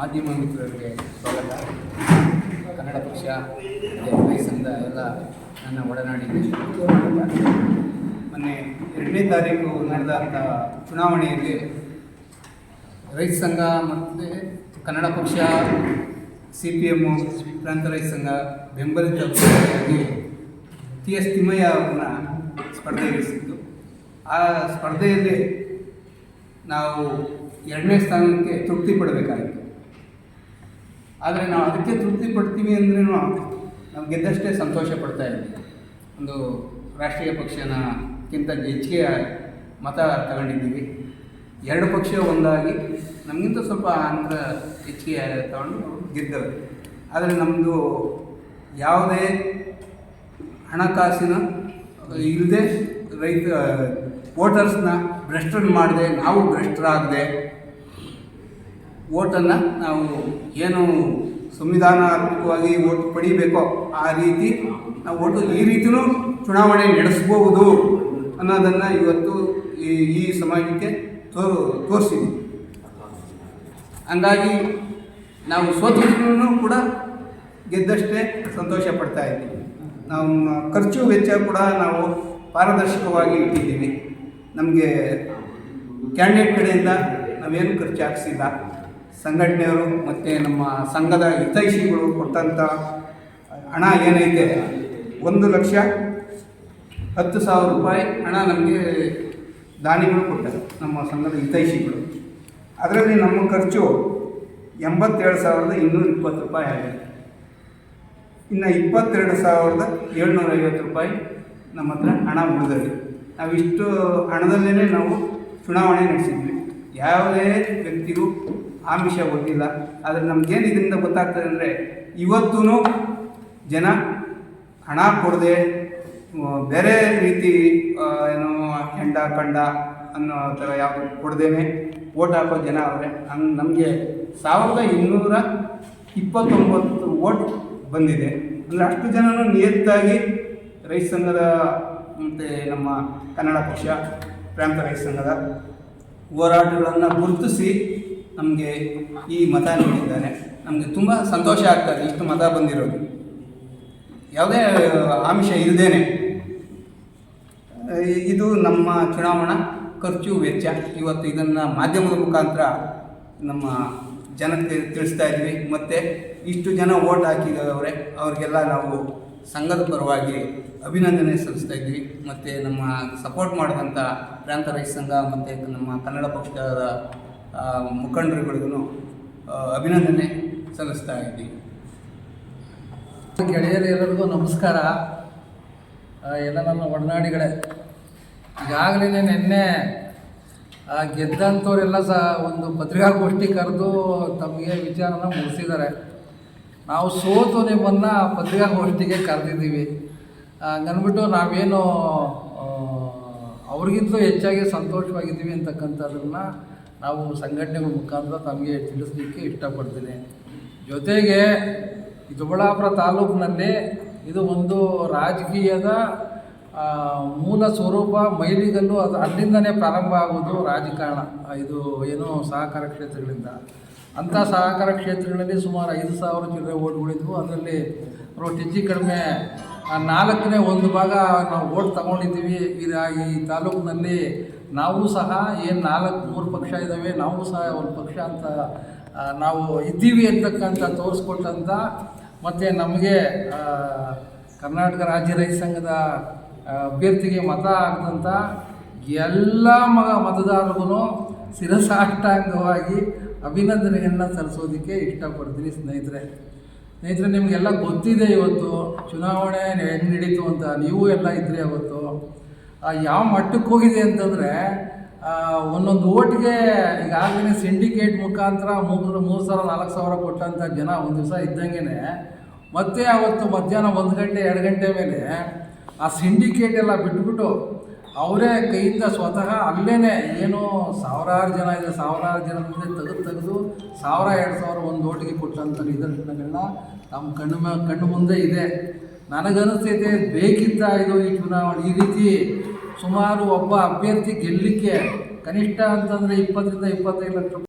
ಮಾಧ್ಯಮ ಮಿತ್ರರಿಗೆ ಸ್ವಾಗತ. ಕನ್ನಡ ಪಕ್ಷ ರೈತ ಸಂಘದ ಎಲ್ಲ ನನ್ನ ಒಡನಾಡಿಗೆ ಮೊನ್ನೆ 2ನೇ ತಾರೀಕು ನಡೆದಂಥ ಚುನಾವಣೆಯಲ್ಲಿ ರೈತ ಸಂಘ ಮತ್ತು ಕನ್ನಡ ಪಕ್ಷ CPM ಪ್ರಾಂತ ರೈತ ಸಂಘ ಬೆಂಬಲಿತ ಅಭ್ಯರ್ಥಿಯಾಗಿ TS ತಿಮ್ಮಯ್ಯ ಅವರನ್ನ ಸ್ಪರ್ಧೆಗಿಳಿಸಿದ್ದು. ಆ ಸ್ಪರ್ಧೆಯಲ್ಲಿ ನಾವು 2ನೇ ಸ್ಥಾನಕ್ಕೆ ತೃಪ್ತಿ ಪಡಬೇಕಾಗಿತ್ತು. ಆದರೆ ನಾವು ಅದಕ್ಕೆ ತೃಪ್ತಿ ಪಡ್ತೀವಿ ಅಂದ್ರೂ ನಾವು ಗೆದ್ದಷ್ಟೇ ಸಂತೋಷ ಪಡ್ತಾ ಇದ್ವಿ. ಒಂದು ರಾಷ್ಟ್ರೀಯ ಪಕ್ಷನಕ್ಕಿಂತ ಹೆಚ್ಚಿಗೆ ಮತ ತಗೊಂಡಿದ್ದೀವಿ. 2 ಪಕ್ಷ ಒಂದಾಗಿ ನಮಗಿಂತ ಸ್ವಲ್ಪ ಅಂತರ ಹೆಚ್ಚಿಗೆ ತಗೊಂಡು ಗೆದ್ದವು. ಆದರೆ ನಮ್ಮದು ಯಾವುದೇ ಹಣಕಾಸಿನ ಇಲ್ಲದೆ ರೈತ ವೋಟರ್ಸ್ನ ಭ್ರಷ್ಟರು ಮಾಡದೆ, ನಾವು ಭ್ರಷ್ಟರಾಗದೆ ಓಟನ್ನು ನಾವು ಏನು ಸಂವಿಧಾನಾತ್ಮಕವಾಗಿ ಓಟ್ ಪಡಿಬೇಕೋ ಆ ರೀತಿ ನಾವು ಓಟು ಈ ರೀತಿಯೂ ಚುನಾವಣೆ ನಡೆಸ್ಬೋದು ಅನ್ನೋದನ್ನು ಇವತ್ತು ಈ ಸಮಾಜಕ್ಕೆ ತೋರಿಸಿದ್ವಿ. ಹಂಗಾಗಿ ನಾವು ಸೋತಿದ್ರೂ ಕೂಡ ಗೆದ್ದಷ್ಟೇ ಸಂತೋಷ ಪಡ್ತಾ ಇದ್ದೀವಿ. ನಮ್ಮ ಖರ್ಚು ವೆಚ್ಚ ಕೂಡ ನಾವು ಪಾರದರ್ಶಕವಾಗಿ ಇಟ್ಟಿದ್ದೀವಿ. ನಮಗೆ ಕ್ಯಾಂಡಿಡೇಟ್ ಕಡೆಯಿಂದ ನಾವೇನು ಖರ್ಚು ಹಾಕ್ಸಿಲ್ಲ. ಸಂಘಟನೆಯವರು ಮತ್ತು ನಮ್ಮ ಸಂಘದ ಹಿತೈಷಿಗಳು ಕೊಟ್ಟಂಥ ಹಣ ಏನೈತೆ 1,10,000 ರೂಪಾಯಿ ಹಣ ನಮಗೆ ದಾನಿಗಳು ಕೊಟ್ಟರು, ನಮ್ಮ ಸಂಘದ ಹಿತೈಷಿಗಳು. ಅದರಲ್ಲಿ ನಮ್ಮ ಖರ್ಚು 87,220 ರೂಪಾಯಿ ಆಗಿದೆ. ಇನ್ನು 22,750 ರೂಪಾಯಿ ನಮ್ಮ ಹತ್ರ ಹಣ ಉಳಿದಿದೆ. ನಾವಿಷ್ಟು ಹಣದಲ್ಲೇ ನಾವು ಚುನಾವಣೆ ನಡೆಸಿದ್ವಿ. ಯಾವುದೇ ವ್ಯಕ್ತಿಗೂ ಆಮಿಷ ಗೊತ್ತಿಲ್ಲ. ಆದರೆ ನಮಗೇನು ಇದರಿಂದ ಗೊತ್ತಾಗ್ತದೆ ಅಂದರೆ, ಇವತ್ತೂ ಜನ ಹಣ ಕೊಡದೆ ಬೇರೆ ರೀತಿ ಏನು ಹೆಂಡ ಕಂಡ ಅನ್ನೋ ಥರ ಯಾವುದು ಕೊಡದೇನೆ ಓಟ್ ಹಾಕೋ ಜನ ಅವರೇ. ಹಂಗೆ ನಮಗೆ 1,229 ಓಟ್ ಬಂದಿದೆ. ಅಂದರೆ ಅಷ್ಟು ಜನನು ನಿಯತ್ತಾಗಿ ರೈತ ಸಂಘದ ಮತ್ತು ನಮ್ಮ ಕನ್ನಡ ಪಕ್ಷ ಪ್ರಾಂತ ರೈತ ಸಂಘದ ಹೋರಾಟಗಳನ್ನು ಗುರುತಿಸಿ ನಮಗೆ ಈ ಮತ ನೀಡಿದ್ದಾರೆ. ನಮಗೆ ತುಂಬ ಸಂತೋಷ ಆಗ್ತದೆ ಇಷ್ಟು ಮತ ಬಂದಿರೋದು, ಯಾವುದೇ ಆಮಿಷ ಇಲ್ಲದೇನೆ. ಇದು ನಮ್ಮ ಚುನಾವಣಾ ಖರ್ಚು ವೆಚ್ಚ. ಇವತ್ತು ಇದನ್ನು ಮಾಧ್ಯಮದ ಮುಖಾಂತರ ನಮ್ಮ ಜನಕ್ಕೆ ತಿಳಿಸ್ತಾ ಇದ್ವಿ. ಮತ್ತು ಇಷ್ಟು ಜನ ಓಟ್ ಹಾಕಿದವರೆ ಅವ್ರಿಗೆಲ್ಲ ನಾವು ಸಂಘದ ಪರವಾಗಿ ಅಭಿನಂದನೆ ಸಲ್ಲಿಸ್ತಾ ಇದ್ವಿ. ಮತ್ತು ನಮ್ಮ ಸಪೋರ್ಟ್ ಮಾಡಿದಂಥ ಪ್ರಾಂತ ರೈತ ಸಂಘ ಮತ್ತು ನಮ್ಮ ಕನ್ನಡ ಪಕ್ಷದ ಮುಖಂಡರುಗಳಿಗೂ ಅಭಿನಂದನೆ ಸಲ್ಲಿಸ್ತಾ ಇದ್ದೀವಿ. ಗೆಳೆಯರೆಲ್ಲರಿಗೂ ನಮಸ್ಕಾರ. ಎಲ್ಲ ನನ್ನ ಒಡನಾಡಿಗಳೇ, ಈಗಾಗಲೇ ನಿನ್ನೆ ಗೆದ್ದಂಥವರೆಲ್ಲ ಸಹ ಒಂದು ಪತ್ರಿಕಾಗೋಷ್ಠಿ ಕರೆದು ತಮಗೆ ವಿಚಾರನ ಮುಗಿಸಿದ್ದಾರೆ. ನಾವು ಸೋತು ನಿಮ್ಮನ್ನು ಪತ್ರಿಕಾಗೋಷ್ಠಿಗೆ ಕರೆದಿದ್ದೀವಿ. ಹಂಗನ್ಬಿಟ್ಟು ನಾವೇನು ಅವ್ರಿಗಿಂತಲೂ ಹೆಚ್ಚಾಗಿ ಸಂತೋಷವಾಗಿದ್ದೀವಿ ಅಂತಕ್ಕಂಥದ್ದನ್ನು ನಾವು ಸಂಘಟನೆಗಳ ಮುಖಾಂತರ ತಮಗೆ ತಿಳಿಸ್ಲಿಕ್ಕೆ ಇಷ್ಟಪಡ್ತೀನಿ. ಜೊತೆಗೆ ಈ ದೊಡ್ಡಬಳ್ಳಾಪುರ ತಾಲೂಕಿನಲ್ಲಿ ಇದು ಒಂದು ರಾಜಕೀಯದ ಮೂಲ ಸ್ವರೂಪ, ಮೈಲಿಗಲ್ಲು. ಅದು ಅಲ್ಲಿಂದನೇ ಪ್ರಾರಂಭ ಆಗೋದು ರಾಜಕಾರಣ. ಇದು ಏನು ಸಹಕಾರ ಕ್ಷೇತ್ರಗಳಿಂದ. ಅಂಥ ಸಹಕಾರ ಕ್ಷೇತ್ರಗಳಲ್ಲಿ ಸುಮಾರು 5,000 ಚಿಲ್ಲರೆ ಓಟ್ಗಳಿದ್ವು. ಅದರಲ್ಲಿ ಹೆಚ್ಚು ಕಡಿಮೆ 4ನೇ 1 ಭಾಗ ನಾವು ಓಟ್ ತಗೊಂಡಿದ್ದೀವಿ. ಈ ತಾಲೂಕಿನಲ್ಲಿ ನಾವು ಸಹ ಏನು 3 ಪಕ್ಷ ಇದ್ದಾವೆ, ನಾವು ಸಹ ಒಂದು ಪಕ್ಷ ಅಂತ ನಾವು ಇದ್ದೀವಿ ಅಂತಕ್ಕಂಥ ತೋರಿಸ್ಕೊಟ್ಟಂಥ, ಮತ್ತು ನಮಗೆ ಕರ್ನಾಟಕ ರಾಜ್ಯ ರೈತ ಸಂಘದ ಅಭ್ಯರ್ಥಿಗೆ ಮತ ಹಾಕಿದಂಥ ಎಲ್ಲ ಮತದಾರರಿಗೂ ಶಿರಸಾಷ್ಟಾಂಗವಾಗಿ ಅಭಿನಂದನೆಗಳನ್ನ ಸಲ್ಲಿಸೋದಕ್ಕೆ ಇಷ್ಟಪಡ್ತೀನಿ. ಸ್ನೇಹಿತರೆ, ನಿಮಗೆಲ್ಲ ಗೊತ್ತಿದೆ ಇವತ್ತು ಚುನಾವಣೆ ಹೆಂಗೆ ನಡೀತು ಅಂತ. ನೀವು ಎಲ್ಲ ಇದ್ದರೆ ಅವತ್ತು ಯಾವ ಮಟ್ಟಕ್ಕೆ ಹೋಗಿದೆ ಅಂತಂದರೆ, ಒಂದೊಂದು ಓಟ್ಗೆ ಈಗಾಗಲೇ ಸಿಂಡಿಕೇಟ್ ಮುಖಾಂತರ 3,000-4,000 ಕೊಟ್ಟಂಥ ಜನ ಒಂದು ದಿವಸ ಇದ್ದಂಗೆ ಮತ್ತೆ ಅವತ್ತು ಮಧ್ಯಾಹ್ನ 1 ಗಂಟೆ 2 ಗಂಟೆ ಮೇಲೆ ಆ ಸಿಂಡಿಕೇಟ್ ಎಲ್ಲ ಬಿಟ್ಬಿಟ್ಟು ಅವರೇ ಕೈಯಿಂದ ಸ್ವತಃ ಅಲ್ಲೇ ಏನು ಸಾವಿರಾರು ಜನ ಇದೆ, ಸಾವಿರಾರು ಜನ ಮುಂದೆ ತೆಗೆದು 1,000-2,000 ಒಂದು ಓಟಿಗೆ ಕೊಟ್ಟಂಥ ನಿದರ್ಶನಗಳನ್ನ ನಮ್ಮ ಕಣ್ಣು ಮುಂದೆ ಇದೆ. ನನಗನ್ನಿಸ್ತೈತೆ ಬೇಕಿತ್ತ ಇದು ಈ ಚುನಾವಣೆ. ಈ ರೀತಿ ಸುಮಾರು ಒಬ್ಬ ಅಭ್ಯರ್ಥಿ ಗೆಲ್ಲಲಿಕ್ಕೆ ಕನಿಷ್ಠ ಅಂತಂದರೆ 20-25 ಲಕ್ಷ